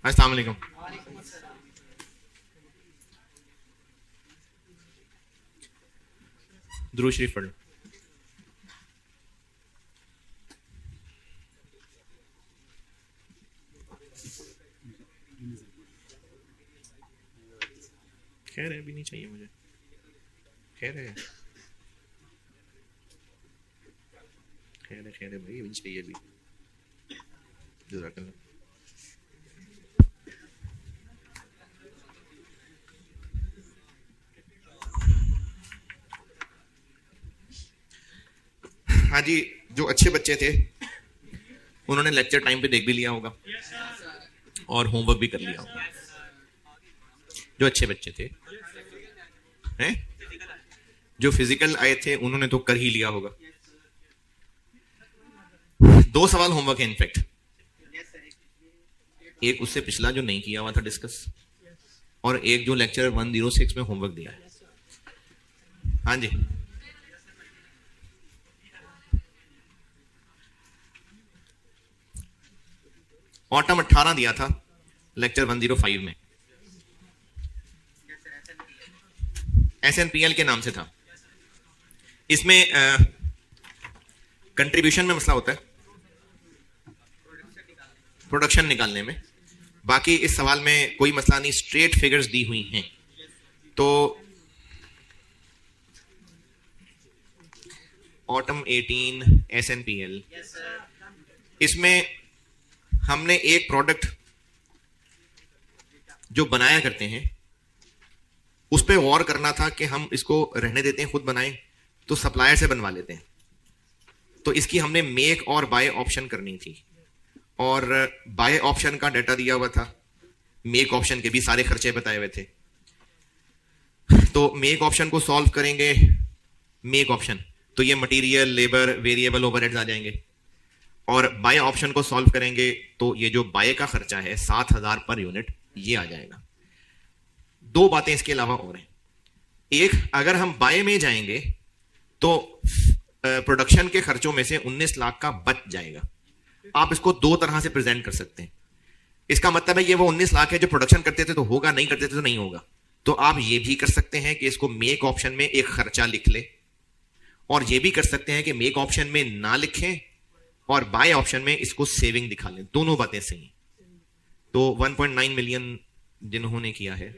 अस्सलाम वालेकुम। दुरूद शरीफ पढ़ लो। खैर है, भी नहीं चाहिए मुझे। खैर है, खैर है, खैर है भाई, भी नहीं चाहिए अभी। जज़ाकल्लाह। हाँ जी, जो अच्छे बच्चे थे उन्होंने लेक्चर टाइम पे देख भी लिया होगा और होमवर्क भी कर लिया होगा। जो अच्छे बच्चे थे हैं, जो फिजिकल आए थे उन्होंने तो कर ही लिया होगा। 2 सवाल होमवर्क है इनफैक्ट, एक उससे पिछला जो नहीं किया हुआ था डिस्कस, और एक जो लेक्चर 106 में होमवर्क दिया है। हाँ जी, ऑटम 18 दिया था लेक्चर 105 में, SNPL के नाम से था। इसमें कंट्रीब्यूशन में मसला होता है, प्रोडक्शन निकालने में। बाकी इस सवाल में कोई मसला नहीं, स्ट्रेट फिगर्स दी हुई हैं। तो ऑटम 18 SNPL, इसमें हमने एक प्रोडक्ट जो बनाया करते हैं उस पर गौर करना था कि हम इसको रहने देते हैं खुद बनाएं तो सप्लायर से बनवा लेते हैं। तो इसकी हमने मेक और बाय ऑप्शन करनी थी, और बाय ऑप्शन का डाटा दिया हुआ था, मेक ऑप्शन के भी सारे खर्चे बताए हुए थे। तो मेक ऑप्शन को सॉल्व करेंगे, मेक ऑप्शन तो ये मटेरियल, लेबर, वेरिएबल ओवरहेड्स आ जाएंगे, और बाय ऑप्शन को सॉल्व करेंगे तो ये जो बाय का खर्चा है 7000 पर यूनिट ये आ जाएगा। 2 बातें इसके अलावा और हैं। एक, अगर हम बाय में जाएंगे तो प्रोडक्शन के खर्चों में से 19 लाख का बच जाएगा। आप इसको 2 तरह से प्रेजेंट कर सकते हैं। इसका मतलब है ये वो 19 लाख है जो प्रोडक्शन करते थे तो होगा, नहीं करते थे तो नहीं होगा। तो आप ये भी कर सकते हैं कि इसको मेक ऑप्शन में एक खर्चा लिख ले, और ये भी कर सकते हैं कि मेक ऑप्शन में ना लिखें और बाय ऑप्शन में इसको सेविंग दिखा लें। दोनों बातें सही। तो 1.9 मिलियन जिन्होंने किया है,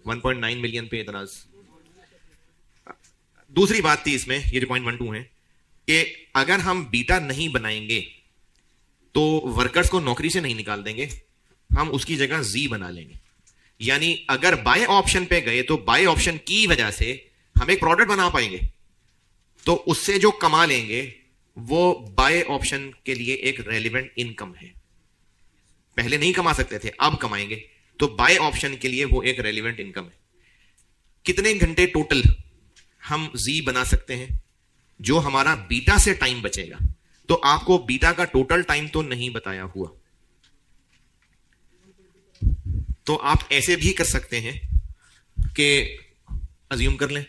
1.9 मिलियन पे इतराज। दूसरी बात थी इसमें, ये जो 0.12 है, कि अगर हम बीटा नहीं बनाएंगे तो वर्कर्स को नौकरी से नहीं निकाल देंगे, हम उसकी जगह जी बना लेंगे। यानी अगर बाय ऑप्शन पे गए तो बाय ऑप्शन की वजह से हम एक प्रोडक्ट बना पाएंगे, तो उससे जो कमा लेंगे वो बाय ऑप्शन के लिए एक रेलिवेंट इनकम है। पहले नहीं कमा सकते थे, अब कमाएंगे, तो बाय ऑप्शन के लिए वो एक रेलिवेंट इनकम है। कितने घंटे टोटल हम जी बना सकते हैं, जो हमारा बीटा से टाइम बचेगा। तो आपको बीटा का टोटल टाइम तो नहीं बताया हुआ, तो आप ऐसे भी कर सकते हैं कि अज्यूम कर लें,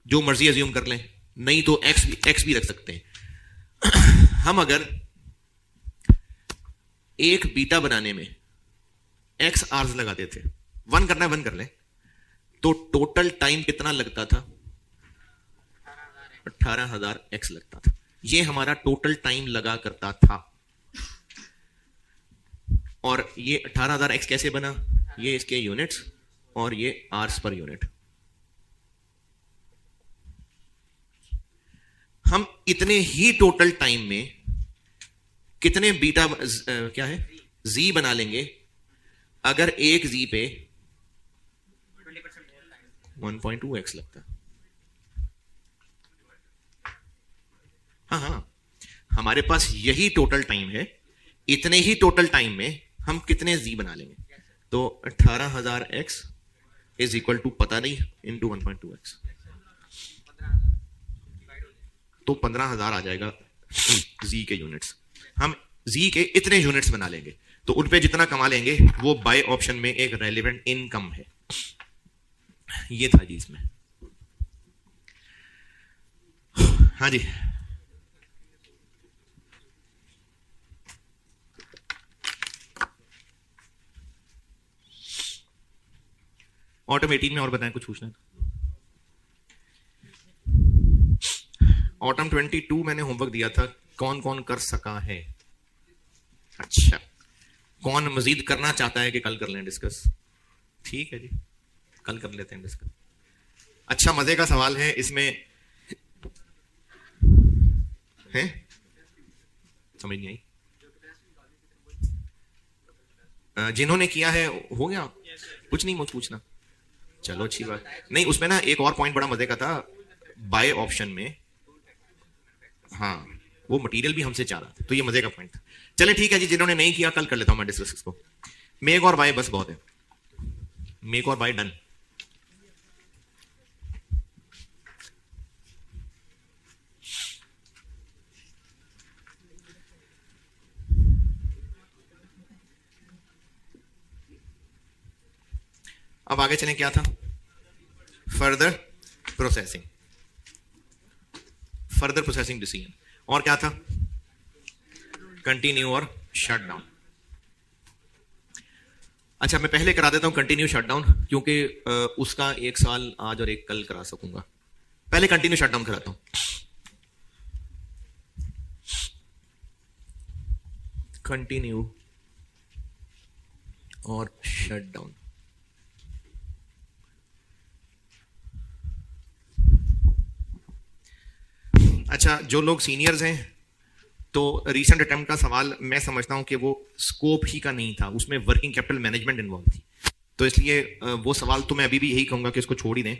जो मर्जी अज्यूम कर लें, नहीं तो एक्स भी रख सकते हैं। हम अगर एक बीटा बनाने में एक्स आवर्स लगाते थे, 1 करना है 1 कर लें, तो टोटल टाइम कितना लगता था? 18,000 एक्स लगता था। ये हमारा टोटल टाइम लगा करता था। और ये 18,000 एक्स कैसे बना? ये इसके यूनिट्स और ये आवर्स पर यूनिट। हम इतने ही टोटल टाइम में कितने बीटा क्या है जी बना लेंगे अगर एक जी पे 1.2x लगता। हाँ, हमारे पास यही टोटल टाइम है, इतने ही टोटल टाइम में हम कितने जी बना लेंगे? तो 18,000 x इज इक्वल टू पता नहीं इंटू 1.2x, तो 15,000 आ जाएगा जी के यूनिट्स। हम जी के इतने यूनिट्स बना लेंगे, तो उन पे जितना कमा लेंगे वो बाय ऑप्शन में एक रेलिवेंट इनकम है। ये था जी इसमें। हाँ जी, ऑटम 18 में और बताएं, कुछ पूछना है? ऑटम 22 मैंने होमवर्क दिया था, कौन कौन कर सका है? अच्छा, कौन मजीद करना चाहता है कि कल कर लें डिस्कस? ठीक है जी, कल कर लेते हैं डिस्कस। अच्छा, मजे का सवाल है इसमें, है समझ नहीं आई। जिन्होंने किया है हो गया, कुछ नहीं मुझे पूछना, चलो अच्छी बात। नहीं, उसमें ना एक और पॉइंट बड़ा मजे का था, बाय ऑप्शन में, हाँ वो मटेरियल भी हमसे चाह रहा था, तो ये मजे का पॉइंट था। चले ठीक है जी, जिन्होंने नहीं किया कल कर लेता हूं मैं डिस्कस इसको। मेक और बाय बस बहुत है, मेक और बाय डन। अब आगे चलें, क्या था? Further processing, further processing decision. और क्या था? कंटिन्यू और शट डाउन। अच्छा, मैं पहले करा देता हूं कंटिन्यू शट डाउन, क्योंकि उसका एक सवाल आज और एक कल करा सकूंगा। पहले कंटिन्यू शट डाउन कराता हूं। कंटिन्यू और शट डाउन। अच्छा, जो लोग सीनियर्स हैं, तो रीसेंट अटेम्प्ट का सवाल मैं समझता हूं कि वो स्कोप ही का नहीं था, उसमें वर्किंग कैपिटल मैनेजमेंट इन्वॉल्व थी, तो इसलिए वो सवाल तो मैं अभी भी यही कहूंगा कि इसको छोड़ ही दें।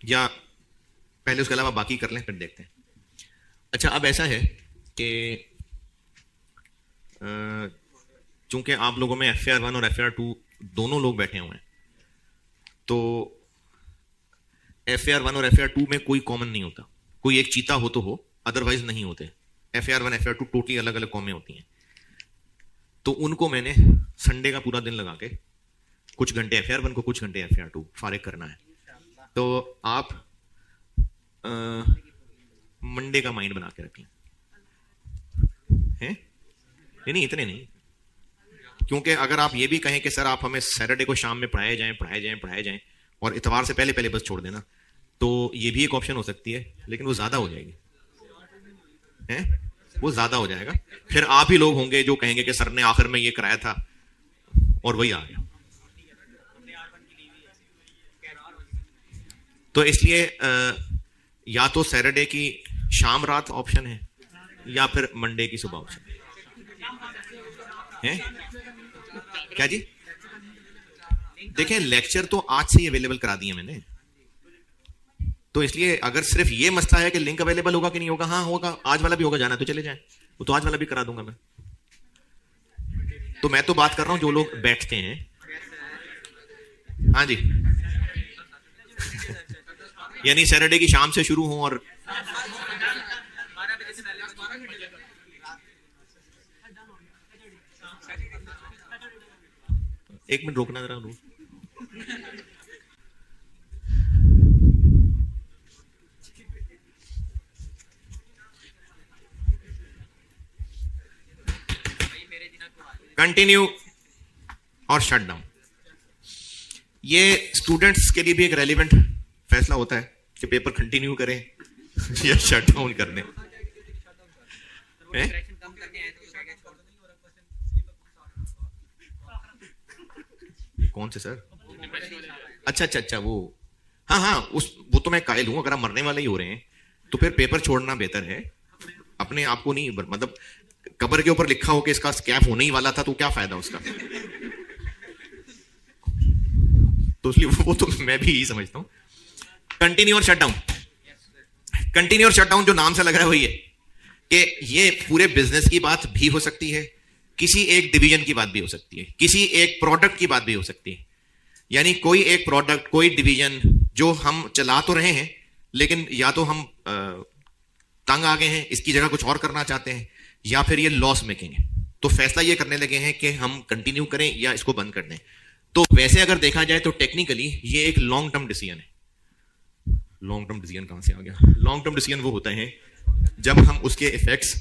या पहले उसके अलावा बाकी कर लें, फिर देखते हैं। अच्छा, अब ऐसा है कि चूंकि आप लोगों में FAR 1 और FAR 2 दोनों लोग बैठे हुए हैं, तो FAR 1 और FAR 2 में कोई कॉमन नहीं होता। कोई एक चीता हो तो हो, अदरवाइज नहीं होते। FAR 1 FAR 2 टोटली अलग अलग कॉमें होती हैं। तो उनको मैंने संडे का पूरा दिन लगा के कुछ घंटे FAR 1 को, कुछ घंटे FAR 2 फारिग करना है। तो आप मंडे का माइंड बना के रख लें, हैं? नहीं, इतने नहीं, क्योंकि अगर आप ये भी कहें कि सर आप हमें सैटरडे को शाम में पढ़ाए जाएं और इतवार से पहले पहले बस छोड़ देना, तो ये भी एक ऑप्शन हो सकती है, लेकिन वो ज्यादा हो जाएगी, हैं? वो ज्यादा हो जाएगा। फिर आप ही लोग होंगे जो कहेंगे कि सर ने आखिर में ये कराया था और वही आ गया। तो इसलिए या तो सैटरडे की शाम रात ऑप्शन है, या फिर मंडे की सुबह ऑप्शन है। क्या जी? देखें, लेक्चर तो आज से ही अवेलेबल करा दिए मैंने, तो इसलिए अगर सिर्फ ये मसला है कि लिंक अवेलेबल होगा कि नहीं होगा, हाँ होगा, आज वाला भी होगा, जाना तो चले जाएं, वो तो आज वाला भी करा दूंगा मैं। तो मैं तो बात कर रहा हूं जो लोग बैठते हैं। हाँ जी। यानी सैटरडे की शाम से शुरू हो और एक मिनट रोकना जरा, लो। कंटिन्यू और शट डाउन, ये स्टूडेंट्स के लिए भी एक रेलिवेंट फैसला होता है कि पेपर कंटिन्यू करें या शट डाउन कर दें। कौन से सर? अच्छा, वो हाँ, वो तो मैं कायल हूं। अगर आप मरने वाले ही हो रहे हैं तो फिर पेपर छोड़ना बेहतर है, अपने आप को नहीं, मतलब कब्र के ऊपर लिखा हो कि इसका स्कैप होने ही वाला था, तो क्या फायदा उसका? तो इसलिए वो तो मैं भी यही समझता हूं। कंटिन्यू और शट डाउन, कंटिन्यू और शट डाउन जो नाम से लग रहा है वही है कि ये पूरे बिजनेस की बात भी हो सकती है, किसी एक डिवीजन की बात भी हो सकती है, किसी एक प्रोडक्ट की बात भी हो सकती है। यानी कोई एक प्रोडक्ट, कोई डिवीजन जो हम चला तो रहे हैं, लेकिन या तो हम तंग आ गए हैं, इसकी जगह कुछ और करना चाहते हैं, या फिर ये लॉस मेकिंग है, तो फैसला ये करने लगे हैं कि हम कंटिन्यू करें या इसको बंद कर दें। तो वैसे अगर देखा जाए तो टेक्निकली ये एक लॉन्ग टर्म डिसीजन है। लॉन्ग टर्म डिसीजन कहां से आ गया? लॉन्ग टर्म डिसीजन वो होता है जब हम उसके इफेक्ट्स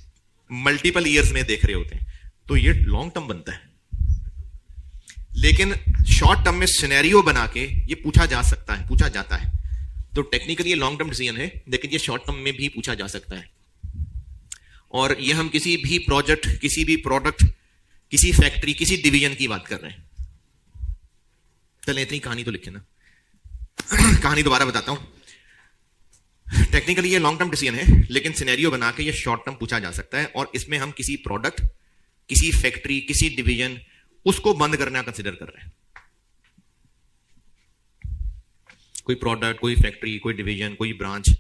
मल्टीपल ईयर्स में देख रहे होते हैं, तो ये लॉन्ग टर्म बनता है। लेकिन शॉर्ट टर्म में सिनेरियो बना के ये पूछा जा सकता है, पूछा जाता है। तो टेक्निकली ये लॉन्ग टर्म डिसीजन है, लेकिन ये शॉर्ट टर्म में भी पूछा जा सकता है। और ये हम किसी भी प्रोजेक्ट, किसी भी प्रोडक्ट, किसी फैक्ट्री, किसी डिवीजन की बात कर रहे हैं। चलें इतनी कहानी तो लिखे ना। कहानी दोबारा बताता हूं। टेक्निकली ये लॉन्ग टर्म डिसीजन है, लेकिन सिनेरियो बना के ये शॉर्ट टर्म पूछा जा सकता है। और इसमें हम किसी प्रोडक्ट, किसी फैक्ट्री, किसी डिवीजन, उसको बंद करना कंसिडर कर रहे हैं। कोई प्रोडक्ट, कोई फैक्ट्री, कोई डिवीजन, कोई ब्रांच।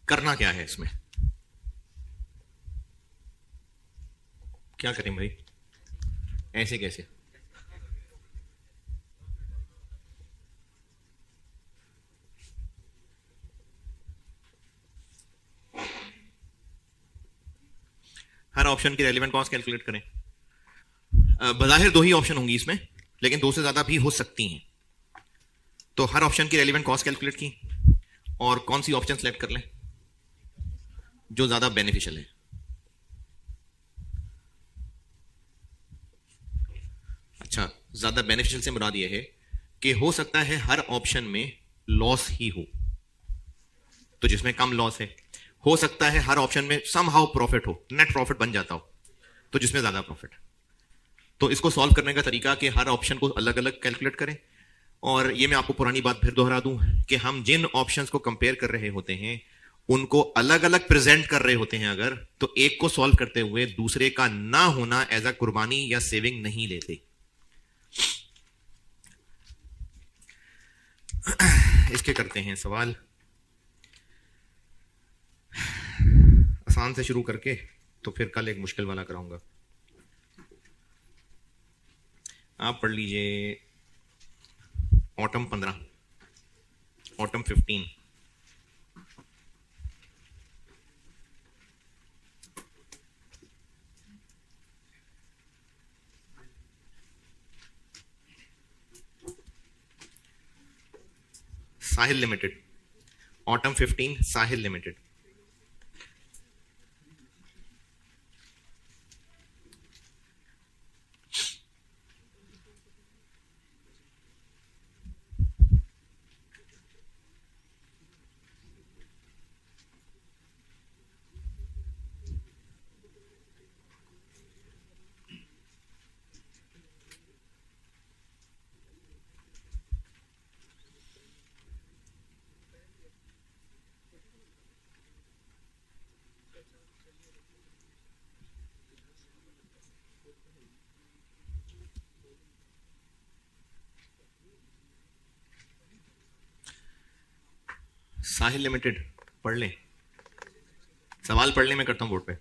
करना क्या है इसमें, क्या करें भाई? ऐसे कैसे? हर ऑप्शन की रेलेवेंट कॉस्ट कैलकुलेट करें। बज़ाहिर दो ही ऑप्शन होंगी इसमें, लेकिन दो से ज्यादा भी हो सकती हैं। तो हर ऑप्शन की रेलेवेंट कॉस्ट कैलकुलेट की, और कौन सी ऑप्शन सेलेक्ट कर लें जो ज्यादा बेनिफिशियल है। अच्छा, ज्यादा बेनिफिशियल से मुराद यह है कि हो सकता है हर ऑप्शन में लॉस ही हो, तो जिसमें कम लॉस है। हो सकता है हर ऑप्शन में समहाउ प्रॉफिट हो, नेट प्रॉफिट बन जाता हो, तो जिसमें ज्यादा प्रॉफिट। तो इसको सॉल्व करने का तरीका कि हर ऑप्शन को अलग अलग कैलकुलेट करें। और ये मैं आपको पुरानी बात फिर दोहरा दूं कि हम जिन ऑप्शंस को कंपेयर कर रहे होते हैं उनको अलग अलग प्रेजेंट कर रहे होते हैं अगर, तो एक को सॉल्व करते हुए दूसरे का ना होना एज अ कुर्बानी या सेविंग नहीं लेते। इसके करते हैं सवाल आसान से शुरू करके, तो फिर कल एक मुश्किल वाला कराऊंगा। आप पढ़ लीजिए ऑटम 15, ऑटम 15। साहिल लिमिटेड, ऑटम 15 साहिल लिमिटेड। साहिल लिमिटेड पढ़ लें, सवाल पढ़ लें, मैं करता हूं बोर्ड पे।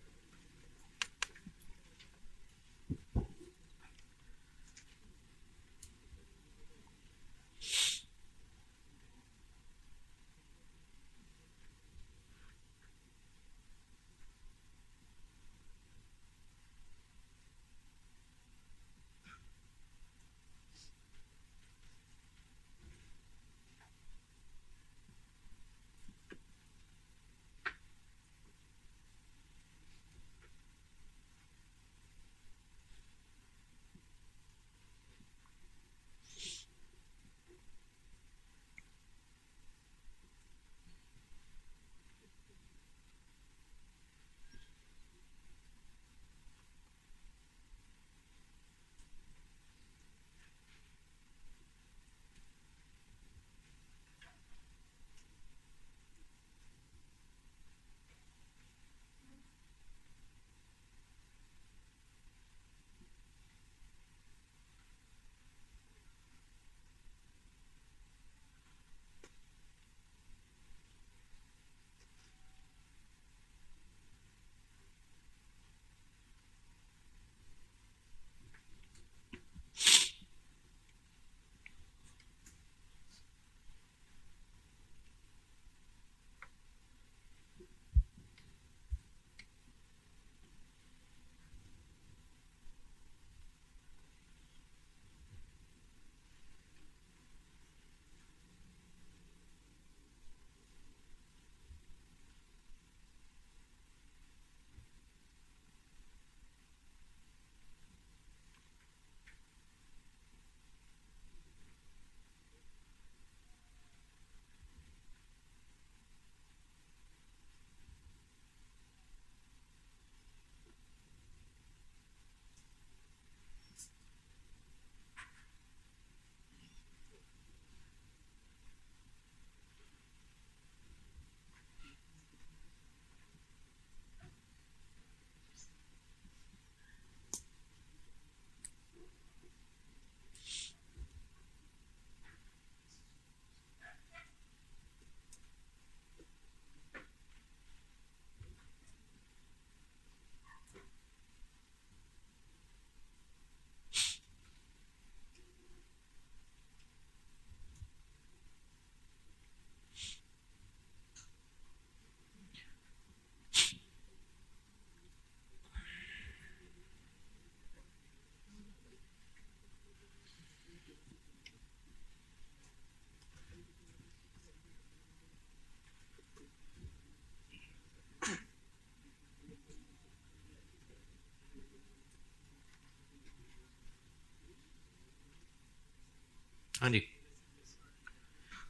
हाँ जी,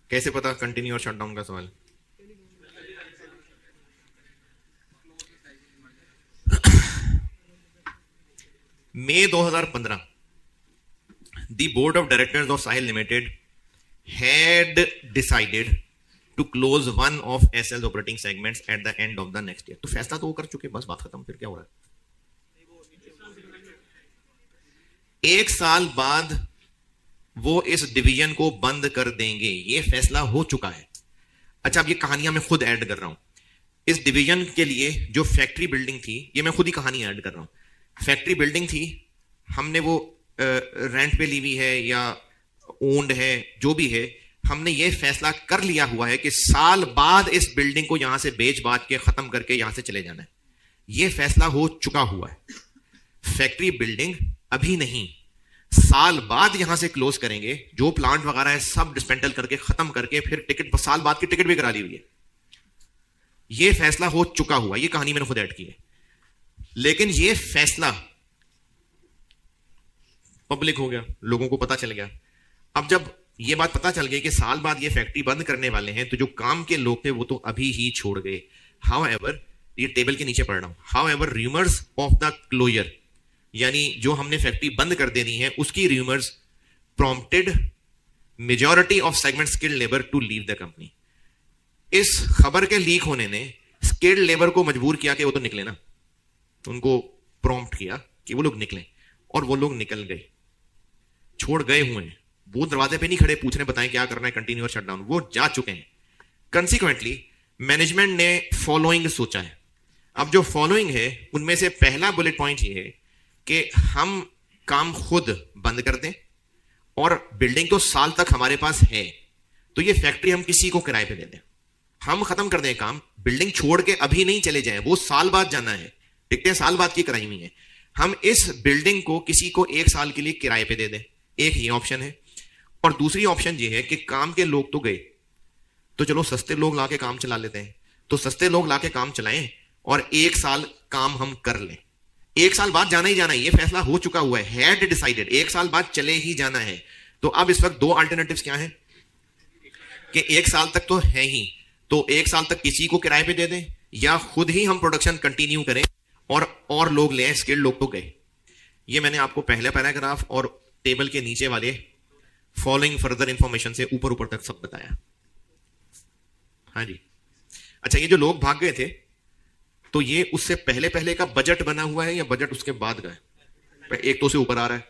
कैसे पता कंटिन्यू और शटडाउन का सवाल? मई 2015 the board of directors of Sahil Limited had decided to close one of SL's operating segments at the end of the next year. तो फैसला तो वो कर चुके, बस बात खत्म, फिर क्या हो रहा है? एक साल बाद वो इस डिवीजन को बंद कर देंगे, ये फैसला हो चुका है। अच्छा, अब ये कहानियां मैं खुद ऐड कर रहा हूं। इस डिवीजन के लिए जो फैक्ट्री बिल्डिंग थी, ये मैं खुद ही कहानी ऐड कर रहा हूं। फैक्ट्री बिल्डिंग थी, हमने वो रेंट पे ली हुई है या ओन्ड है, जो भी है, हमने ये फैसला कर लिया हुआ है कि साल बाद इस बिल्डिंग को यहां से बेच बाच के खत्म करके यहां से चले जाना है। ये फैसला हो चुका हुआ है। फैक्ट्री बिल्डिंग अभी नहीं, साल बाद यहां से क्लोज करेंगे, जो प्लांट वगैरह है सब डिस्मेंटल करके खत्म करके फिर टिकट, साल बाद की टिकट भी करा ली हुई है। ये फैसला हो चुका हुआ, ये कहानी मैंने खुद ऐड की है। लेकिन ये फैसला पब्लिक हो गया, लोगों को पता चल गया। अब जब ये बात पता चल गई कि साल बाद ये फैक्ट्री बंद करने वाले हैं, तो जो काम के लोग थे वो तो अभी ही छोड़ गए। हाउएवर, ये टेबल के नीचे पढ़ रहा हूं, however rumours of the closure, यानी जो हमने फैक्ट्री बंद कर देनी है उसकी rumours prompted majority of segment skilled labour to leave the company. इस खबर के लीक होने ने स्किल्ड लेबर को मजबूर किया कि वो तो निकले ना, उनको प्रॉम्प्ट किया कि वो लोग निकले, और वो लोग निकल गए, छोड़ गए हुए हैं। वो दरवाजे पे नहीं खड़े पूछने बताएं क्या करना है, कंटिन्यू और शटडाउन, वो जा चुके हैं। कंसिक्वेंटली मैनेजमेंट ने फॉलोइंग सोचा है। अब जो फॉलोइंग है उनमें से पहला बुलेट पॉइंट ये है कि हम काम खुद बंद कर दें, और बिल्डिंग तो साल तक हमारे पास है, तो ये फैक्ट्री हम किसी को किराए पे दे दें, हम खत्म कर दें काम। बिल्डिंग छोड़ के अभी नहीं चले जाएं, वो साल बाद जाना है, टिकटें साल बाद की कराई हुई हैं। हम इस बिल्डिंग को किसी को एक साल के लिए किराए पे दे दें, एक ये ऑप्शन है। और दूसरी ऑप्शन ये है कि काम के लोग तो गए, तो चलो सस्ते लोग लाके काम चला लेते हैं, तो सस्ते लोग लाके काम चलाएं और एक साल काम हम कर लें। एक साल बाद जाना ही जाना है, ये फैसला हो चुका हुआ है, हैड डिसाइडेड, एक साल बाद चले ही जाना है। तो अब इस वक्त दो अल्टरनेटिव्स क्या है कि एक साल तक तो है ही, तो एक साल तक किसी को किराए पे दे दें, या खुद ही हम प्रोडक्शन कंटिन्यू करें और लोग लें, स्किल्ड लोग तो गए। ये मैंने आपको पहले पैराग्राफ और टेबल के नीचे वाले फॉलोइंग फर्दर इंफॉर्मेशन से ऊपर ऊपर तक सब बताया। हाँ जी। अच्छा, ये जो लोग भाग गए थे, तो ये उससे पहले पहले का बजट बना हुआ है या बजट उसके बाद का है? एक तो से ऊपर आ रहा है।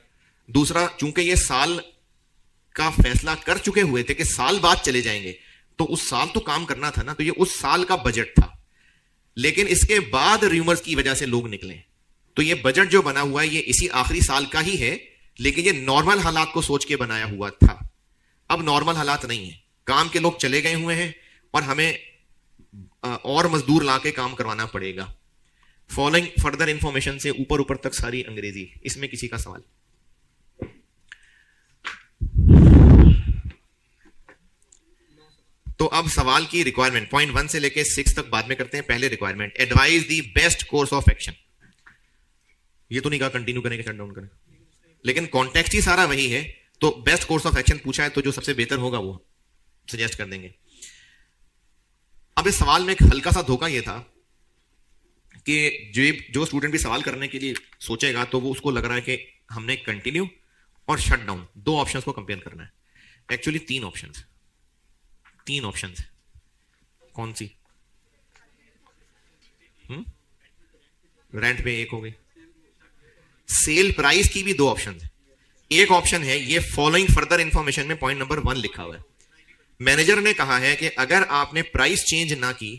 दूसरा, चूंकि ये साल का फैसला कर चुके हुए थे कि साल बाद चले जाएंगे, तो उस साल तो काम करना था ना, तो ये उस साल का बजट था। लेकिन इसके बाद रूमर्स की वजह से लोग निकले, तो ये बजट जो बना हुआ है ये इसी आखिरी साल का ही है, लेकिन ये नॉर्मल हालात को सोच के बनाया हुआ था। अब नॉर्मल हालात नहीं है, काम के लोग चले गए हुए हैं और हमें और मजदूर लाके काम करवाना पड़ेगा। फॉलोइंग फर्दर इंफॉर्मेशन से ऊपर ऊपर तक सारी अंग्रेजी। इसमें किसी का सवाल? तो अब सवाल की रिक्वायरमेंट पॉइंट 1 से लेके 6 तक बाद में करते हैं। पहले requirement, advise the best course of action. ये तो नहीं कहा कंटिन्यू करेंगे शटडाउन करें, लेकिन कॉन्टेक्स्ट ही सारा वही है। तो बेस्ट कोर्स ऑफ एक्शन पूछा है, तो जो सबसे बेहतर होगा वो सजेस्ट कर देंगे। अब इस सवाल में एक हल्का सा धोखा यह था कि जो स्टूडेंट भी सवाल करने के लिए सोचेगा तो वो उसको लग रहा है कि हमने कंटिन्यू और शटडाउन दो ऑप्शंस को कंपेयर करना है। एक्चुअली तीन ऑप्शंस कौन सी? रेंट पे एक हो गई, सेल प्राइस की भी दो ऑप्शन है। एक ऑप्शन है ये फॉलोइंग फर्दर इंफॉर्मेशन में पॉइंट नंबर 1 लिखा हुआ है। मैनेजर ने कहा है कि अगर आपने प्राइस चेंज ना की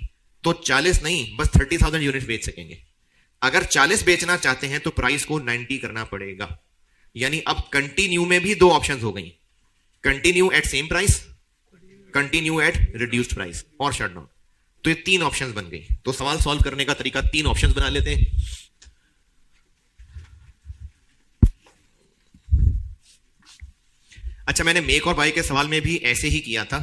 तो 40 नहीं बस 30,000 यूनिट बेच सकेंगे। अगर 40 बेचना चाहते हैं तो प्राइस को 90 करना पड़ेगा। यानी अब कंटिन्यू में भी दो ऑप्शंस हो गई, continue at same price, continue at reduced price और शटडाउन। तो ये तीन ऑप्शंस बन गई। तो सवाल सॉल्व करने का तरीका, तीन ऑप्शंस बना लेते हैं। अच्छा, मैंने मेक और बाय के सवाल में भी ऐसे ही किया था,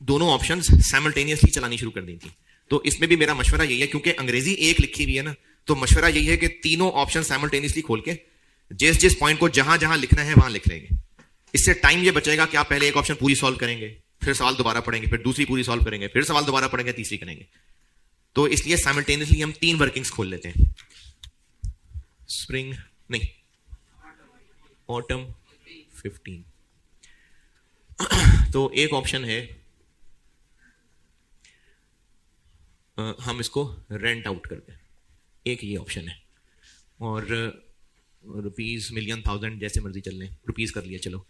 दोनों ऑप्शंस साइमल्टेनियसली चलानी शुरू कर दी थी। तो इसमें भी मेरा मशवरा यही है, क्योंकि अंग्रेजी एक लिखी हुई है ना, तो मशवरा यही है कि तीनों ऑप्शन साइमल्टेनियसली खोल के जिस जिस पॉइंट को जहां जहां लिखना है वहां लिख लेंगे। इससे टाइम ये बचेगा कि आप पहले एक ऑप्शन पूरी सॉल्व करेंगे, फिर सवाल दोबारा पढ़ेंगे, फिर दूसरी पूरी सॉल्व करेंगे, फिर सवाल दोबारा पढ़ेंगे, तीसरी करेंगे। तो इसलिए साइमल्टेनियसली हम 3 वर्किंग्स खोल लेते हैं। स्प्रिंग नहीं, ऑटम 15। तो एक ऑप्शन है, हम इसको रेंट आउट करते हैं, एक ये ऑप्शन है। और रुपीज मिलियन थाउजेंड जैसे मर्जी चल लें, रुपीज कर लिया चलो।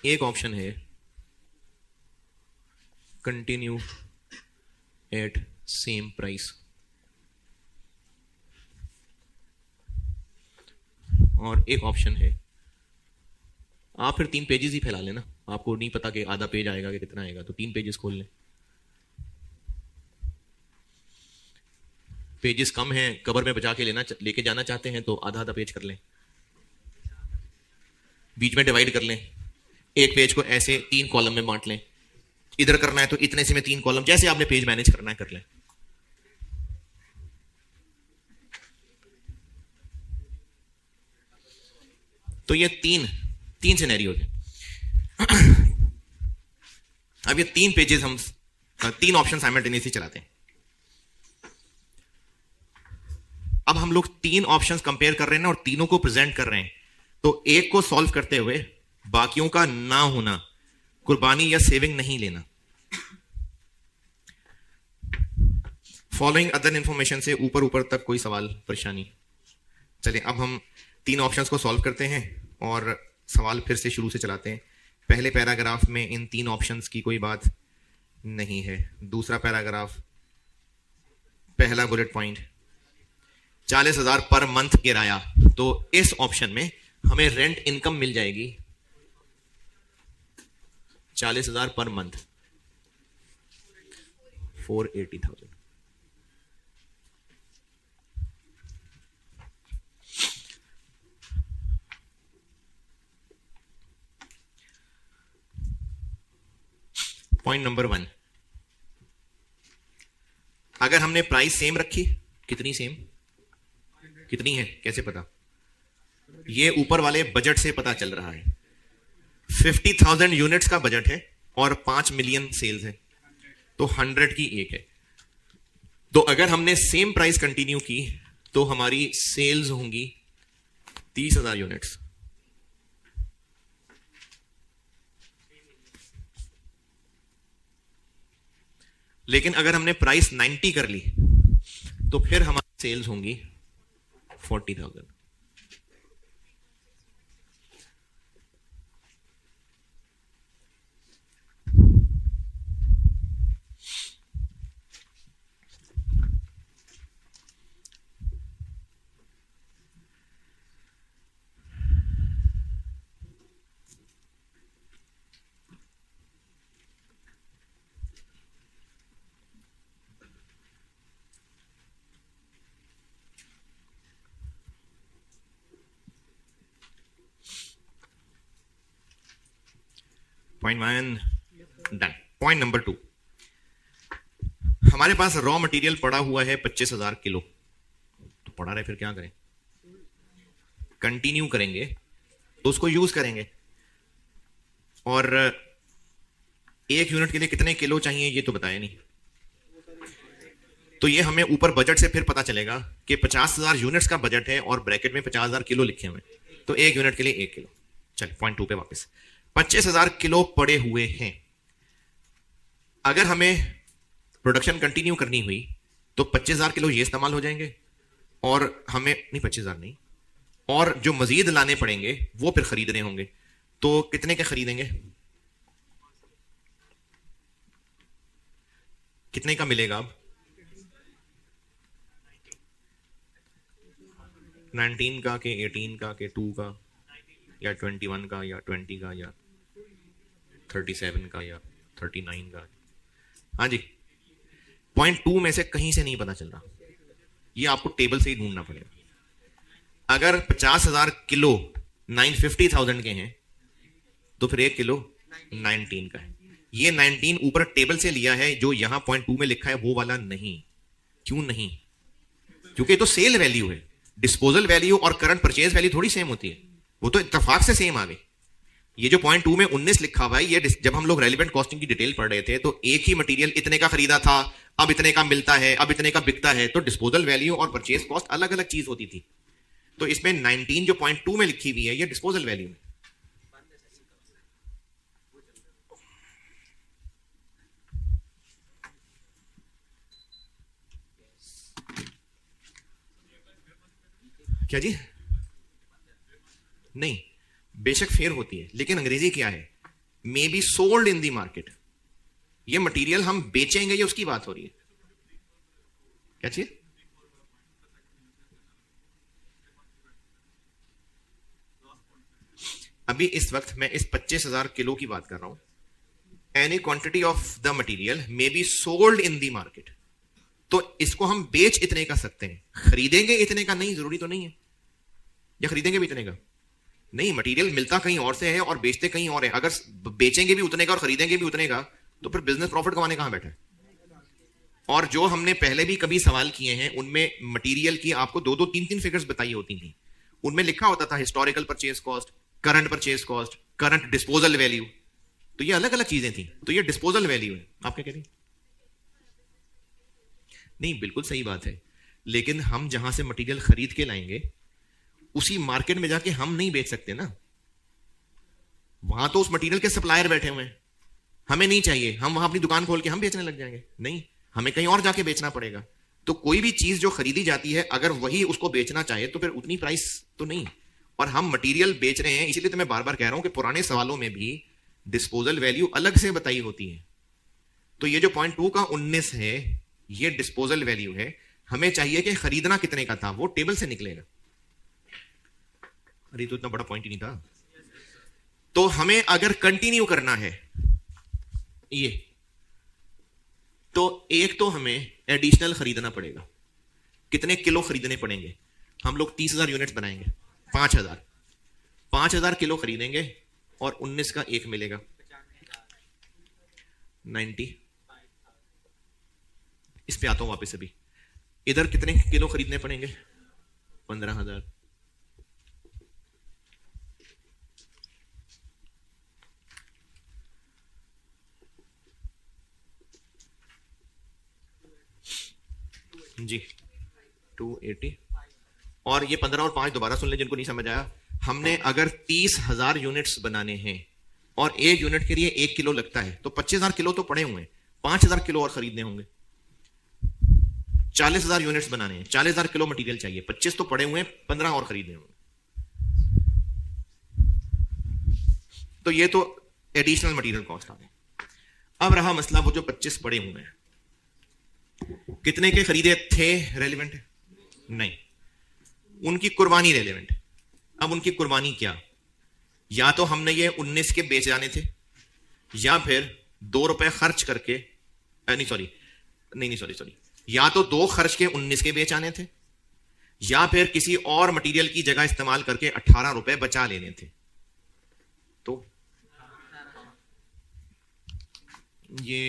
एक ऑप्शन है कंटिन्यू एट सेम प्राइस, और एक ऑप्शन है, आप फिर 3 पेजेस ही फैला लेना, आपको नहीं पता कि आधा पेज आएगा कि कितना आएगा, तो 3 पेजेस खोल लें। पेजेस कम हैं, कवर में बचा के लेके जाना चाहते हैं तो आधा आधा पेज कर लें, बीच में डिवाइड कर लें, एक पेज को ऐसे 3 कॉलम में बांट लें, इधर करना है तो इतने से में 3 कॉलम, जैसे आपने पेज मैनेज करना है कर लें। तो ये तीन सिनेरियोज हैं। अब ये 3 पेजेस हम 3 ऑप्शन साइमल्टेनियसली चलाते हैं। अब हम लोग 3 ऑप्शंस कंपेयर कर रहे हैं ना, और तीनों को प्रेजेंट कर रहे हैं। तो एक को सॉल्व करते हुए बाकियों का ना होना, कुर्बानी या सेविंग नहीं लेना। फॉलोइंग अदर इंफॉर्मेशन से ऊपर ऊपर तक कोई सवाल परेशानी? चलिए अब हम 3 ऑप्शंस को सॉल्व करते हैं और सवाल फिर से शुरू से चलाते हैं। पहले पैराग्राफ में इन 3 ऑप्शंस की कोई बात नहीं है। दूसरा पैराग्राफ, पहला बुलेट पॉइंट, 40,000 पर मंथ किराया। तो इस ऑप्शन में हमें रेंट इनकम मिल जाएगी 40,000 पर मंथ, 480,000। पॉइंट नंबर 1, अगर हमने प्राइस सेम रखी, कितनी सेम, कितनी है कैसे पता? ये ऊपर वाले बजट से पता चल रहा है। 50,000 यूनिट्स का बजट है और 5 मिलियन सेल्स है, तो 100 की एक है। तो अगर हमने सेम प्राइस कंटिन्यू की तो हमारी सेल्स होंगी 30,000 यूनिट्स। लेकिन अगर हमने प्राइस 90 कर ली तो फिर हमारी सेल्स होंगी 40,000। Point 1 done. पॉइंट नंबर 2, हमारे पास रॉ मटेरियल पड़ा हुआ है 25,000 किलो। तो पड़ा रहे, फिर क्या करें? कंटिन्यू करेंगे तो उसको यूज करेंगे। और 1 यूनिट के लिए कितने किलो चाहिए ये तो बताया नहीं। तो ये हमें ऊपर बजट से फिर पता चलेगा कि 50,000 यूनिट्स का बजट है और ब्रैकेट में 50,000 किलो लिखे हुए, तो 1 यूनिट के लिए 1 किलो। चलिए पॉइंट 2 पे वापस, 25,000 किलो पड़े हुए हैं। अगर हमें प्रोडक्शन कंटिन्यू करनी हुई तो 25,000 किलो ये इस्तेमाल हो जाएंगे, और हमें नहीं 25,000 नहीं, और जो मजीद लाने पड़ेंगे वो फिर खरीदने होंगे। तो कितने के खरीदेंगे? कितने का मिलेगा अब? 19 का के 18 का के 2 का या 21 का या 20 का या 37 का या 39 का? हाँ जी, पॉइंट 2 में से कहीं से नहीं पता चल रहा, ये आपको टेबल से ही ढूंढना पड़ेगा। अगर 50,000 किलो 950,000 के हैं तो फिर 1 किलो 19 का है। ये 19 ऊपर टेबल से लिया है, जो यहां पॉइंट 2 में लिखा है वो वाला नहीं। क्यों नहीं? क्योंकि ये तो सेल वैल्यू है। डिस्पोजल वैल्यू और करंट परचेज वैल्यू थोड़ी सेम होती है, वो तो इत्तेफाक से सेम आ गई। ये जो पॉइंट 2 में 19 लिखा हुआ है, ये जब हम लोग रेलिवेंट कॉस्टिंग की डिटेल पढ़ रहे थे तो एक ही मटेरियल इतने का खरीदा था, अब इतने का मिलता है, अब इतने का बिकता है, तो डिस्पोजल वैल्यू और परचेज कॉस्ट अलग अलग चीज होती थी। तो इसमें 19 जो पॉइंट 2 में लिखी हुई है ये डिस्पोजल वैल्यू है। क्या जी? नहीं, बेशक फेयर होती है, लेकिन अंग्रेजी क्या है? May be sold in the market. ये मटेरियल हम बेचेंगे, ये उसकी बात हो रही है। क्या चीज? अभी इस वक्त मैं इस 25,000 किलो की बात कर रहा हूं। Any quantity of the material may be sold in the market, तो इसको हम बेच इतने का सकते हैं। खरीदेंगे इतने का नहीं, जरूरी तो नहीं है। या खरीदेंगे भी इतने का नहीं, मटेरियल मिलता कहीं और से है और बेचते कहीं और है। अगर बेचेंगे भी उतने का और खरीदेंगे भी उतने का, तो फिर बिजनेस प्रॉफिट कमाने कहां बैठा है? और जो हमने पहले भी कभी सवाल किए हैं उनमें मटेरियल की आपको 2-2, 3-3 फिगर्स बताई होती थी। उनमें लिखा होता था historical purchase cost, current purchase cost, current disposal value. तो ये अलग अलग चीजें थी। तो ये डिस्पोजल वैल्यू है। आप क्या कह रहे हैं? नहीं, बिल्कुल सही बात है, लेकिन हम जहां से मटेरियल खरीद के लाएंगे उसी मार्केट में जाके हम नहीं बेच सकते ना। वहां तो उस मटेरियल के सप्लायर बैठे हुए हैं, हमें नहीं चाहिए, हम वहां अपनी दुकान खोल के हम बेचने लग जाएंगे। नहीं, हमें कहीं और जाके बेचना पड़ेगा। तो कोई भी चीज जो खरीदी जाती है अगर वही उसको बेचना चाहे तो फिर उतनी प्राइस तो नहीं। और हम मटेरियल बेच रहे हैं, इसीलिए तो मैं बार बार कह रहा हूं कि पुराने सवालों में भी डिस्पोजल वैल्यू अलग से बताई होती है। तो ये जो पॉइंट 2 का 19 है ये डिस्पोजल वैल्यू है। हमें चाहिए कि खरीदना कितने का था, वो टेबल से निकलेगा। अरे तो इतना बड़ा पॉइंट ही नहीं था। तो हमें अगर कंटिन्यू करना है ये, तो एक तो हमें एडिशनल खरीदना पड़ेगा। कितने किलो खरीदने पड़ेंगे? हम लोग 30,000 यूनिट्स बनाएंगे, 5,000 किलो खरीदेंगे और 19 का एक मिलेगा, 90। इस पे आता हूं वापस। अभी इधर कितने किलो खरीदने पड़ेंगे? 15,000। जी 280। और ये 15 और 5 दोबारा सुन ले जिनको नहीं समझ आया। हमने अगर 30,000 यूनिट्स बनाने हैं और एक यूनिट के लिए 1 किलो लगता है, तो 25,000 किलो तो पड़े हुए हैं, 5,000 किलो और खरीदने होंगे। 40,000 यूनिट्स बनाने हैं, 40,000 किलो मटेरियल चाहिए, 25 तो पड़े हुए हैं, 15 और खरीदने होंगे। तो ये तो एडिशनल मटेरियल कॉस्ट आ गई। अब रहा मसला वो जो 25 पड़े हुए हैं, कितने के खरीदे थे रेलेवेंट है? नहीं, उनकी कुर्बानी रेलेवेंट है। अब उनकी कुर्बानी क्या? या तो हमने ये 19 के बेच जाने थे, या फिर 2 रुपए खर्च करके, नहीं सॉरी, या तो 2 खर्च के 19 के बेच आने थे, या फिर किसी और मटेरियल की जगह इस्तेमाल करके 18 रुपए बचा लेने थे। तो ये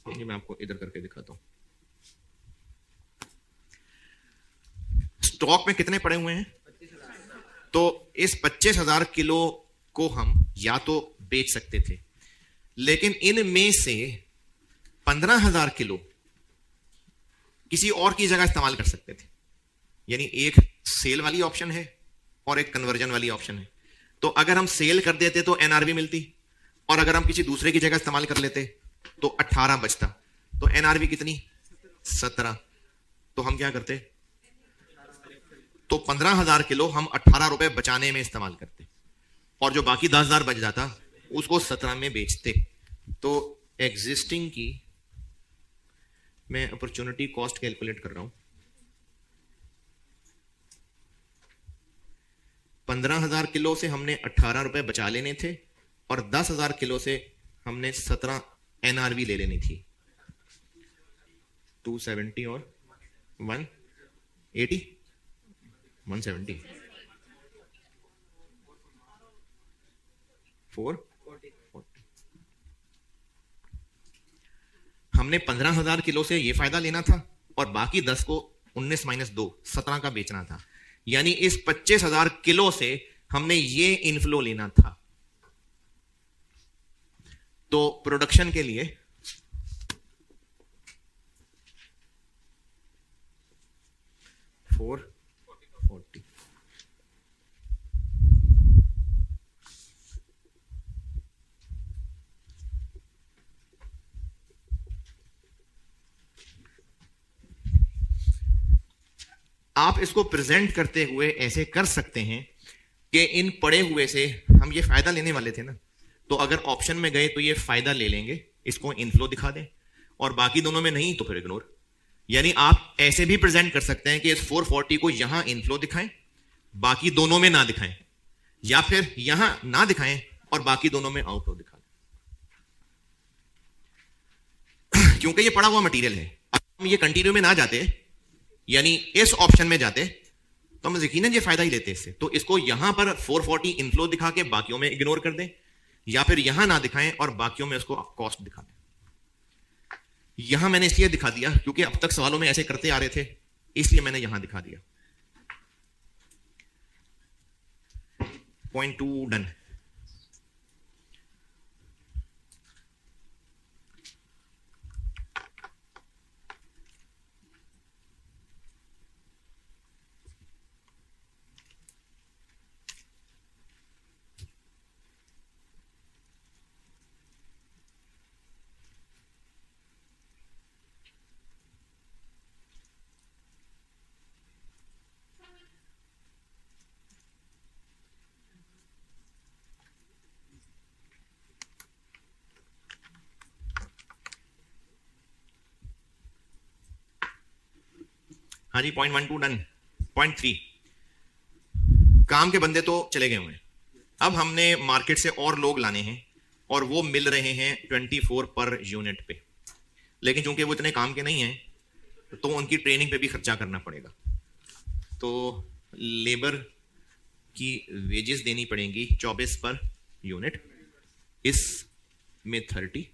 मैं आपको इधर करके दिखाता हूं। स्टॉक में कितने पड़े हुए हैं? तो इस 25,000 किलो को हम या तो बेच सकते थे, लेकिन इनमें से 15,000 किलो किसी और की जगह इस्तेमाल कर सकते थे। यानी एक सेल वाली ऑप्शन है और एक कन्वर्जन वाली ऑप्शन है। तो अगर हम सेल कर देते तो एनआरवी मिलती, और अगर हम किसी दूसरे की जगह इस्तेमाल कर लेते तो 18 बचता। तो एनआरवी कितनी? 17। तो हम क्या करते? तो 15,000 किलो हम 18 रुपए बचाने में इस्तेमाल करते, और जो बाकी 10,000 बच जाता उसको 17 में बेचते। तो एग्जिस्टिंग की मैं अपॉर्चुनिटी कॉस्ट कैलकुलेट कर रहा हूं। 15,000 किलो से हमने 18 रुपए बचा लेने थे, और 10,000 किलो से हमने 17 एनआरवी ले लेनी थी। 270 और 180, 170, 440। हमने 15,000 किलो से ये फायदा लेना था, और बाकी 10 को 19 - 2 17 का बेचना था। यानी इस 25,000 किलो से हमने ये इनफ्लो लेना था। तो प्रोडक्शन के लिए फोर 40 आप इसको प्रेजेंट करते हुए ऐसे कर सकते हैं कि इन पड़े हुए से हम ये फायदा लेने वाले थे ना, तो अगर ऑप्शन में गए तो ये फायदा ले लेंगे, इसको इनफ्लो दिखा दें, और बाकी दोनों में नहीं तो फिर इग्नोर। यानी आप ऐसे भी प्रेजेंट कर सकते हैं कि इस 440 को यहां इनफ्लो दिखाएं, बाकी दोनों में ना दिखाएं, या फिर यहां ना दिखाएं और बाकी दोनों में आउटफ्लो दिखा दें। क्योंकि ये पड़ा हुआ मटेरियल है, हम ये कंटिन्यू में ना जाते, यानी इस ऑप्शन में जाते, तो हम यकीनन ये फायदा ही लेते इससे। तो इसको यहां पर 440 इनफ्लो दिखा के बाकियों में इग्नोर कर दें, या फिर यहां ना दिखाएं और बाकियों में उसको कॉस्ट दिखा दें। यहां मैंने इसलिए दिखा दिया क्योंकि अब तक सवालों में ऐसे करते आ रहे थे, इसलिए मैंने यहां दिखा दिया। Point 2 done. हाँ जी, पॉइंट 1 2 डन। पॉइंट 3, काम के बंदे तो चले गए हुए हैं, अब हमने मार्केट से और लोग लाने हैं और वो मिल रहे हैं 24 पर यूनिट पे, लेकिन चूंकि वो इतने काम के नहीं हैं तो उनकी ट्रेनिंग पे भी खर्चा करना पड़ेगा। तो लेबर की वेजेस देनी पड़ेंगी 24 पर यूनिट, इस में 30,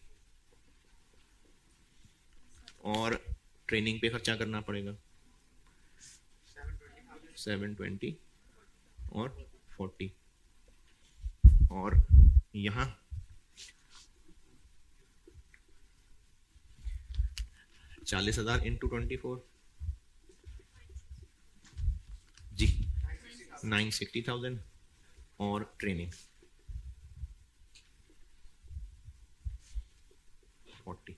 और ट्रेनिंग पे खर्चा करना पड़ेगा 720 और 40, और यहां 40,000 इंटू 24 जी 960,000, और training 40।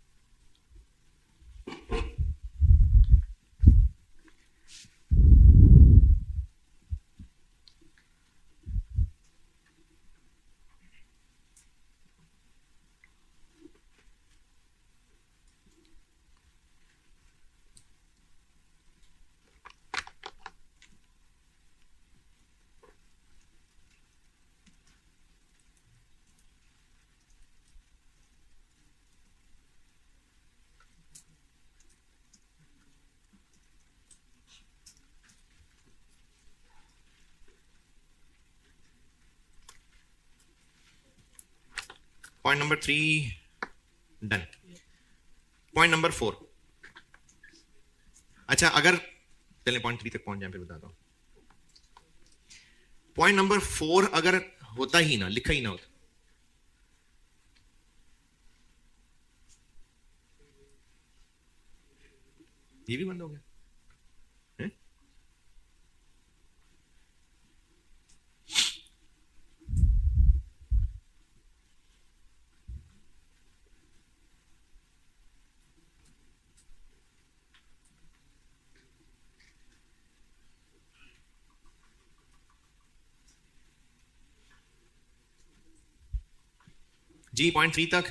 Point number 3 done. Point number 4, अच्छा अगर पहले पॉइंट 3 तक पहुंच जाए फिर बताता हूं। पॉइंट नंबर 4 अगर होता ही ना, लिखा ही ना होता, ये भी बंद हो गया। जी पॉइंट 3 तक।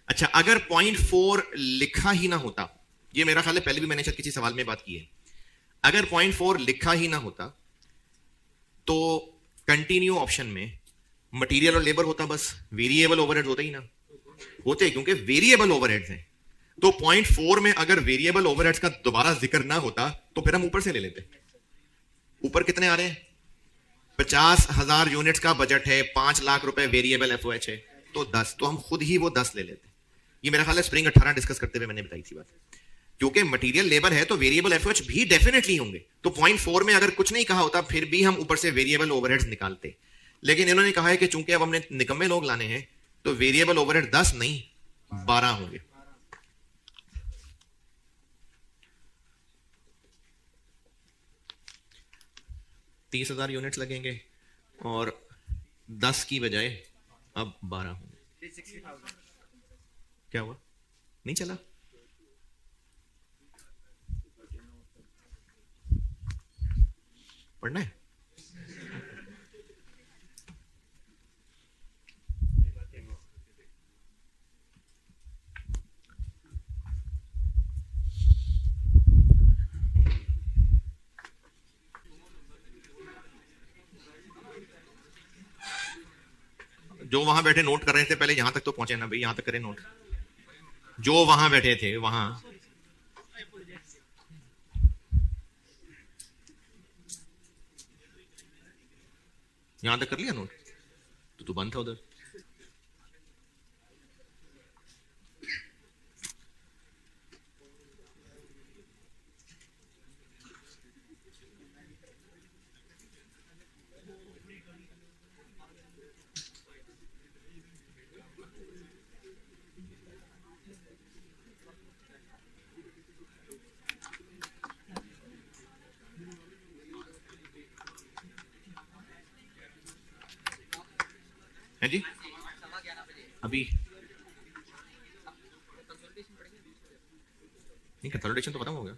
अच्छा अगर पॉइंट 4 लिखा ही ना होता, ये मेरा ख्याल है पहले भी मैंने शायद किसी सवाल में बात की है, अगर पॉइंट 4 लिखा ही ना होता तो कंटिन्यू ऑप्शन में मटेरियल और लेबर होता, बस वेरिएबल ओवरहेड्स होते ही ना होते, क्योंकि वेरिएबल ओवरहेड्स हैं। तो पॉइंट 4 में अगर वेरिएबल ओवरहेड्स का दोबारा जिक्र ना होता तो फिर हम ऊपर से ले लेते। ऊपर कितने आ रहे हैं? 50,000 यूनिट्स का बजट है, 5 लाख रुपए वेरिएबल एफओएच है, तो 10, तो हम खुद ही वो 10 ले लेते। ये मेरा ख्याल है स्प्रिंग 18 डिस्कस करते हुए मैंने बताई थी बात। क्योंकि मटेरियल लेबर है तो वेरिएबल एफर्ट्स भी डेफिनेटली होंगे। तो 0.4 में अगर कुछ नहीं कहा होता फिर भी हम ऊपर से वेरिएबल ओवरहेड्स निकालते, लेकिन इन्होंने कहा है कि चूंकि अब हमने निकम्मे लोग लाने हैं तो वेरिएबल ओवरहेड 10 नहीं 12 होंगे। $30,000 यूनिट्स लगेंगे और 10 की बजाय अब 12 होंगे। क्या हुआ? नहीं चला? पढ़ना है? जो वहां बैठे नोट कर रहे थे पहले यहां तक तो पहुंचे ना भाई, यहां तक करें नोट। जो वहां बैठे थे वहां, यहां तक कर लिया नोट? तो तू बंद था उधर। है जी अभी नहीं, कंसोलिडेशन तो खत्म हो गया।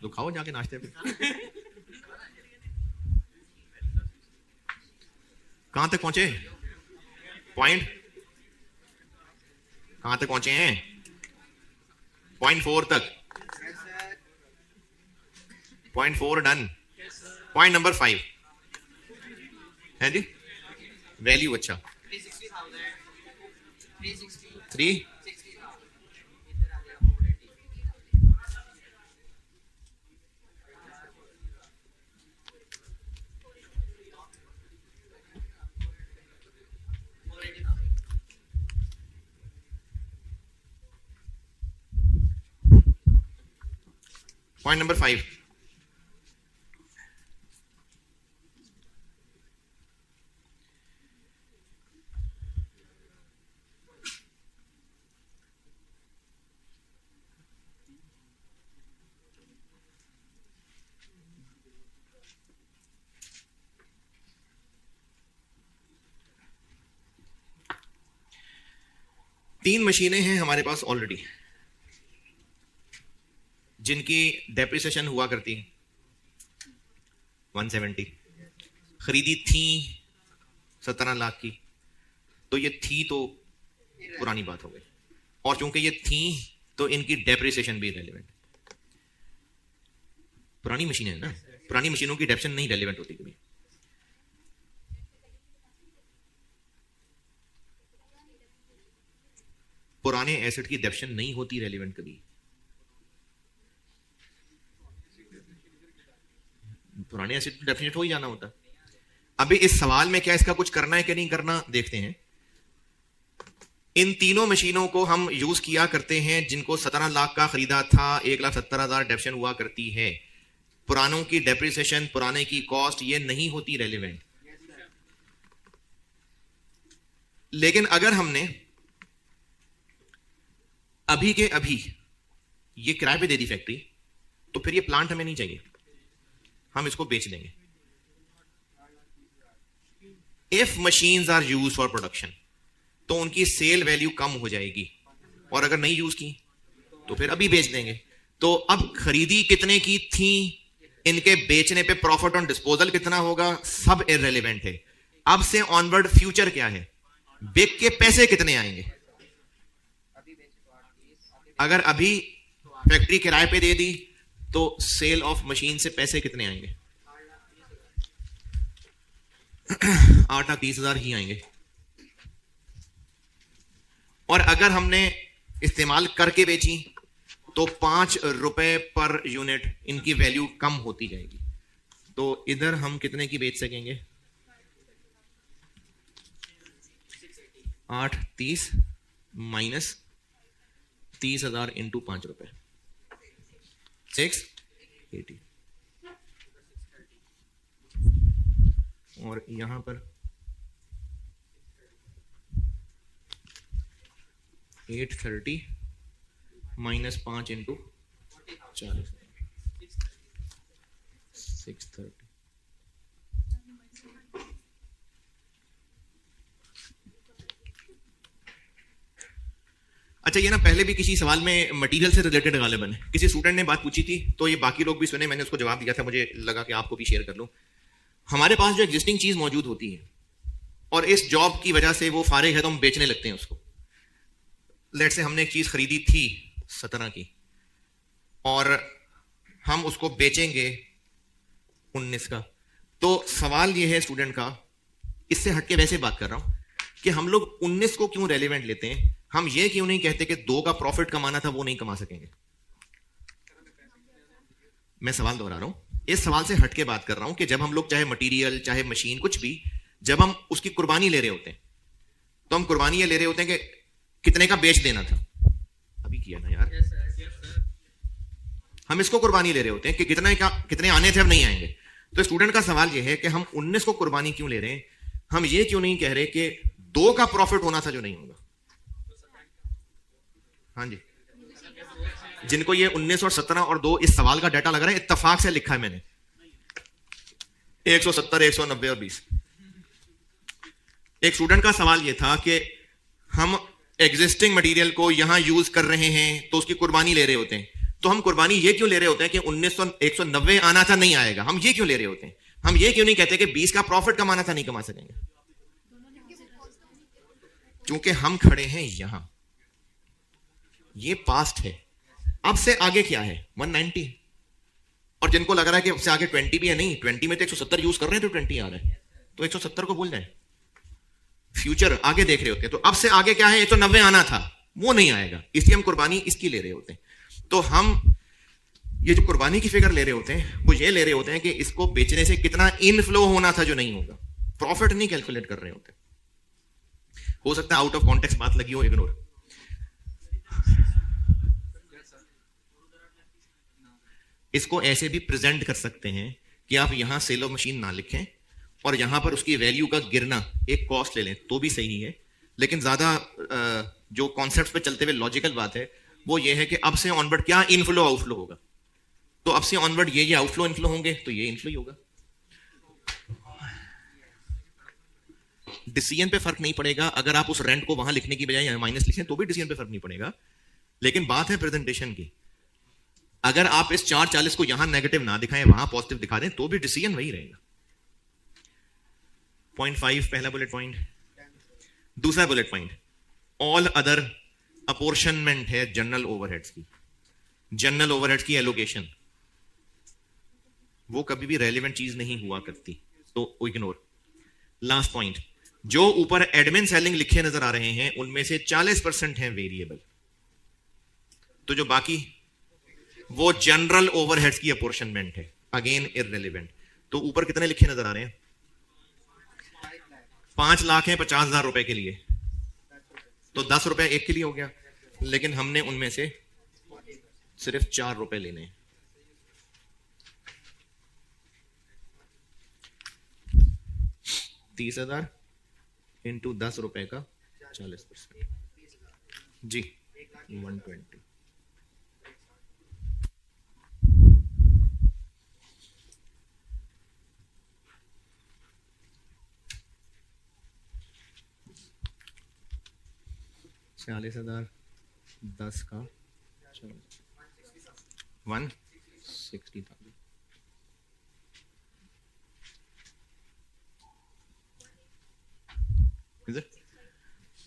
तो खाओ जाके नाश्ते पे। कहां तक पहुंचे? पॉइंट कहां तक पहुंचे हैं? 0.4 तक। 0.4 डन। पॉइंट नंबर 5 है जी वैल्यू। अच्छा 3 पॉइंट नंबर 5 3 मशीनें हैं हमारे पास ऑलरेडी जिनकी डेप्रिसिएशन हुआ करती है 170, खरीदी थी 17 लाख की। तो ये थी तो पुरानी बात हो गई, और चूंकि ये थी तो इनकी डेप्रिसिएशन भी रेलेवेंट। पुरानी मशीनें हैं ना, पुरानी मशीनों की डेप्रिसिएशन नहीं रेलेवेंट होती कभी। पुराने एसेट की डेप्रिसिएशन नहीं होती रेलेवेंट कभी। पुराने एसेट डेफिनेट हो ही जाना होता। अभी इस सवाल में क्या इसका कुछ करना है कि नहीं करना देखते हैं। इन तीनों मशीनों को हम यूज किया करते हैं जिनको 17 लाख का खरीदा था, 1,70,000 डेप्रिसिएशन हुआ करती है। पुरानों की डेप्रिसिएशन, पुराने की कॉस्ट ये नहीं होती रेलेवेंट। लेकिन अगर हमने अभी के अभी ये किराए पे दे दी फैक्ट्री, तो फिर ये प्लांट हमें नहीं चाहिए, हम इसको बेच देंगे। If machines are use for production तो उनकी सेल वैल्यू कम हो जाएगी, और अगर नहीं यूज की तो फिर अभी बेच देंगे। तो अब खरीदी कितने की थी, इनके बेचने पे प्रॉफिट ऑन डिस्पोजल कितना होगा, सब इररिलेवेंट है। अब से ऑनवर्ड फ्यूचर क्या है, बिक के पैसे कितने आएंगे। अगर अभी फैक्ट्री किराए पे दे दी तो सेल ऑफ मशीन से पैसे कितने आएंगे? 8,30,000 ही आएंगे। और अगर हमने इस्तेमाल करके बेची तो 5 रुपए पर यूनिट इनकी वैल्यू कम होती जाएगी। तो इधर हम कितने की बेच सकेंगे? 830 माइनस 30,000 इंटू 5 रुपए 680 और यहां पर 830 माइनस 5 इंटू 40 630 अच्छा ये ना पहले भी किसी सवाल में मटेरियल से रिलेटेड गालिबन है किसी स्टूडेंट ने बात पूछी थी तो ये बाकी लोग भी सुने मैंने उसको जवाब दिया था मुझे लगा कि आपको भी शेयर कर लूं हमारे पास जो एग्जिस्टिंग चीज मौजूद होती है और इस जॉब की वजह से वो फारिग है तो हम बेचने लगते हैं उसको लेट से हमने एक चीज खरीदी थी 17 की और हम उसको बेचेंगे 19 का तो सवाल ये है स्टूडेंट का इससे हटके वैसे बात कर रहा हूं कि हम लोग 19 को क्यों रेलेवेंट लेते हैं हम ये क्यों नहीं कहते कि 2 का प्रॉफिट कमाना था वो नहीं कमा सकेंगे मैं सवाल दोहरा रहा हूं इस सवाल से हटके बात कर रहा हूं कि जब हम लोग चाहे मटेरियल चाहे मशीन कुछ भी जब हम उसकी कुर्बानी ले रहे होते हैं तो हम कुर्बानी ये ले रहे होते हैं कि कितने का बेच देना था अभी किया ना यार हम इसको कुर्बानी ले रहे होते हैं कि कितने आने थे अब नहीं आएंगे तो स्टूडेंट का सवाल यह है कि हम 19 को कुर्बानी क्यों ले रहे हैं हम ये क्यों नहीं कह रहे कि 2 का प्रॉफिट होना था जो नहीं होगा हाँ जी जिनको ये 19 और 17 और 2 इस सवाल का डाटा लग रहा है इत्तेफाक से लिखा है मैंने 170 190 और 20 एक स्टूडेंट का सवाल ये था कि हम एग्जिस्टिंग मटेरियल को यहां यूज कर रहे हैं तो उसकी कुर्बानी ले रहे होते हैं तो हम कुर्बानी ये क्यों ले रहे होते हैं कि 190 आना था नहीं आएगा हम ये क्यों ले रहे होते हैं हम ये क्यों नहीं कहते कि 20 का प्रॉफिट कमाना था नहीं कमा सकेंगे क्योंकि हम खड़े हैं यहां ये पास्ट है अब से आगे क्या है 190 और जिनको लग रहा है कि अब से आगे 20 भी है नहीं 20 में तो 170 यूज कर रहे हैं तो 20 आ रहा है तो 170 को भूल जाए फ्यूचर आगे देख रहे होते हैं तो अब से आगे क्या है 190 आना था वो नहीं आएगा इसलिए हम कुर्बानी इसकी ले रहे होते हैं तो हम ये जो कुर्बानी की फिगर ले रहे होते हैं वो ये ले रहे होते हैं कि इसको बेचने से कितना इनफ्लो होना था जो नहीं होगा प्रॉफिट नहीं कैलकुलेट कर रहे होते हो सकता है आउट ऑफ कॉन्टेक्स्ट बात लगी हो इग्नोर इसको ऐसे भी प्रेजेंट कर सकते हैं कि आप यहां सेल ऑफ मशीन ना लिखें और यहां पर उसकी वैल्यू का गिरना एक कॉस्ट ले लें तो भी सही है लेकिन ज्यादा जो कॉन्सेप्ट पे चलते हुए लॉजिकल बात है वो ये है कि अब से ऑनवर्ड क्या इनफ्लो आउटफ्लो होगा तो अब से ऑनवर्ड ये आउटफ्लो इनफ्लो होंगे तो ये इनफ्लो ही होगा डिसीजन पे फर्क नहीं पड़ेगा अगर आप उस रेंट को वहां लिखने की बजाय माइनस लिखें तो भी डिसीजन पे फर्क नहीं पड़ेगा लेकिन बात है प्रेजेंटेशन की अगर आप इस 440 को यहां नेगेटिव ना दिखाएं वहां पॉजिटिव दिखा दें तो भी डिसीजन वही रहेगा 0.5 पहला बुलेट पॉइंट दूसरा bullet point all other apportionment है जनरल ओवरहेड्स की जनरल ओवरहेड्स की एलोकेशन वो कभी भी रेलेवेंट चीज नहीं हुआ करती तो इग्नोर लास्ट पॉइंट जो ऊपर एडमिन सेलिंग लिखे नजर आ रहे हैं उनमें से 40% हैं वेरिएबल तो जो बाकी वो जनरल ओवरहेड्स की अपोर्शनमेंट है अगेन इररेलेवेंट तो ऊपर कितने लिखे नजर आ रहे हैं 5 लाख है 50,000 रुपए के लिए तो 10 रुपए एक के लिए हो गया लेकिन हमने उनमें से सिर्फ 4 रुपए लेने हैं 30,000 इंटू 10 रुपए का 40% जी 120 40,000 10 का 160,000 is it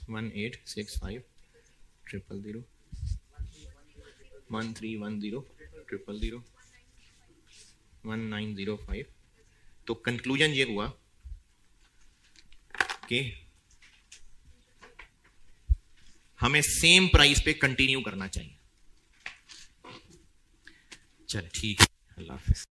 1865 000 1310 000 1905 तो कंक्लूजन ये हुआ कि हमें सेम प्राइस पे कंटिन्यू करना चाहिए चल ठीक है अल्लाह हाफिज